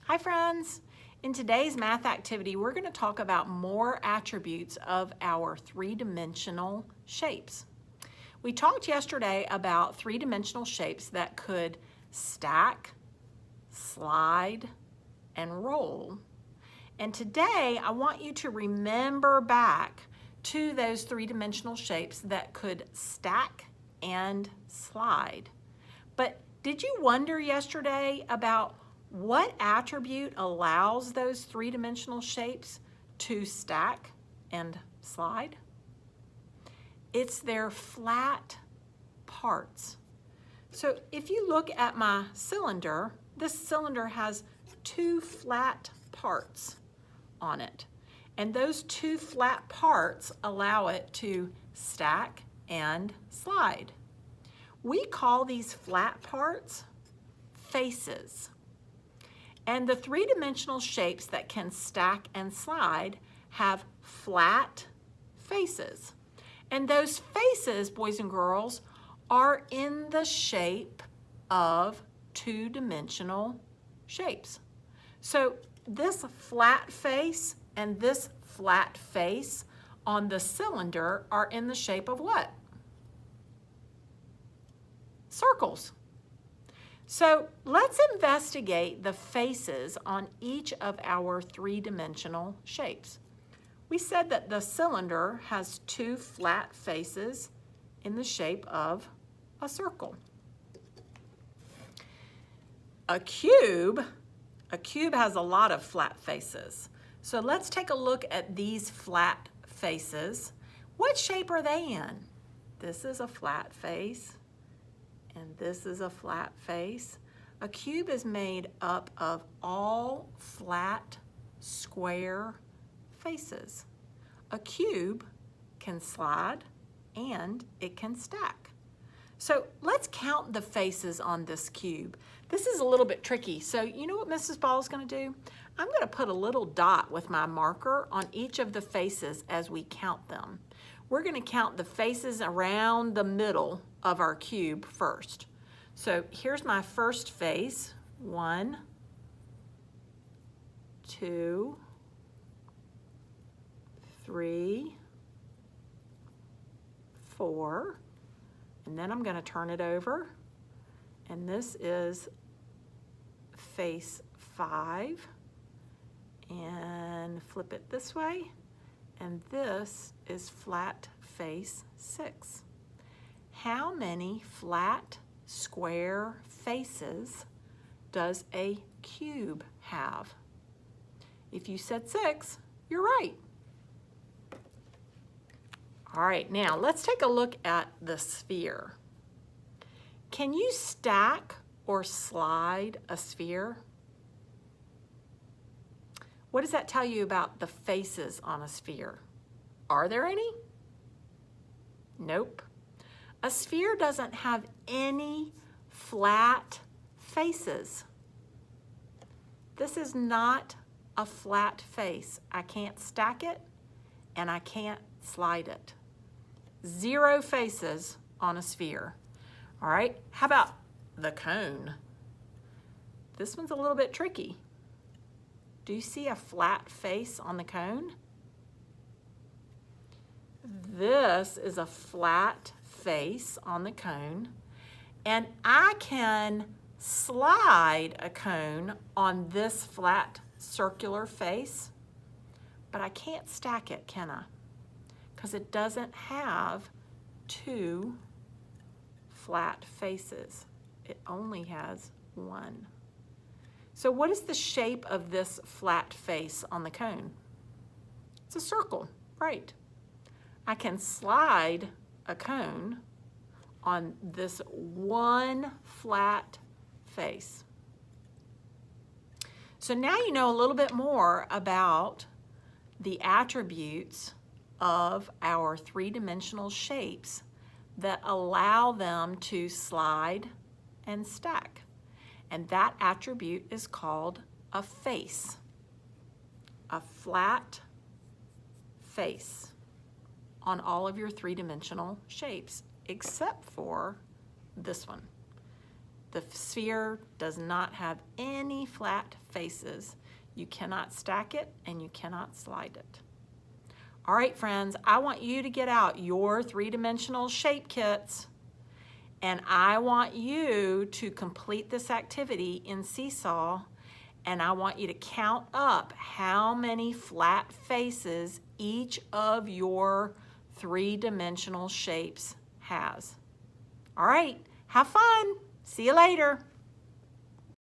Hi friends! In today's math activity, we're going to talk about more attributes of our three-dimensional shapes. We talked yesterday about three-dimensional shapes that could stack, slide, and roll. And today, I want you to remember back to those three-dimensional shapes that could stack and slide. But did you wonder yesterday about what attribute allows those three-dimensional shapes to stack and slide? It's their flat parts. So if you look at my cylinder, this cylinder has two flat parts on it. And those two flat parts allow it to stack and slide. We call these flat parts faces. And the three-dimensional shapes that can stack and slide have flat faces. And those faces, boys and girls, are in the shape of two-dimensional shapes. So this flat face and this flat face on the cylinder are in the shape of what? Circles. So let's investigate the faces on each of our three-dimensional shapes. We said that the cylinder has two flat faces in the shape of a circle. A cube has a lot of flat faces. So let's take a look at these flat faces. What shape are they in? This is a flat face. And this is a flat face. A cube is made up of all flat, square faces. A cube can slide and it can stack. So let's count the faces on this cube. This is a little bit tricky. So you know what Mrs. Ball is going to do? I'm going to put a little dot with my marker on each of the faces as we count them. We're going to count the faces around the middle of our cube first. So here's my first face. 1, 2, 3, 4. And then I'm going to turn it over. And this is face 5. And flip it this way. And this is flat face 6. How many flat, square faces does a cube have? If you said 6, you're right. All right, now let's take a look at the sphere. Can you stack or slide a sphere? What does that tell you about the faces on a sphere? Are there any? Nope. A sphere doesn't have any flat faces. This is not a flat face. I can't stack it and I can't slide it. 0 faces on a sphere. All right, how about the cone? This one's a little bit tricky. Do you see a flat face on the cone? This is a flat face on the cone, and I can slide a cone on this flat circular face, but I can't stack it, can I? Because it doesn't have 2 flat faces. It only has 1. So what is the shape of this flat face on the cone? It's a circle, right? I can slide a cone on this one flat face. So now you know a little bit more about the attributes of our three-dimensional shapes that allow them to slide and stack. And that attribute is called a face, a flat face on all of your three-dimensional shapes, except for this one. The sphere does not have any flat faces. You cannot stack it and you cannot slide it. All right, friends, I want you to get out your three-dimensional shape kits, and I want you to complete this activity in Seesaw, and I want you to count up how many flat faces each of your three-dimensional shapes has. All right, have fun. See you later.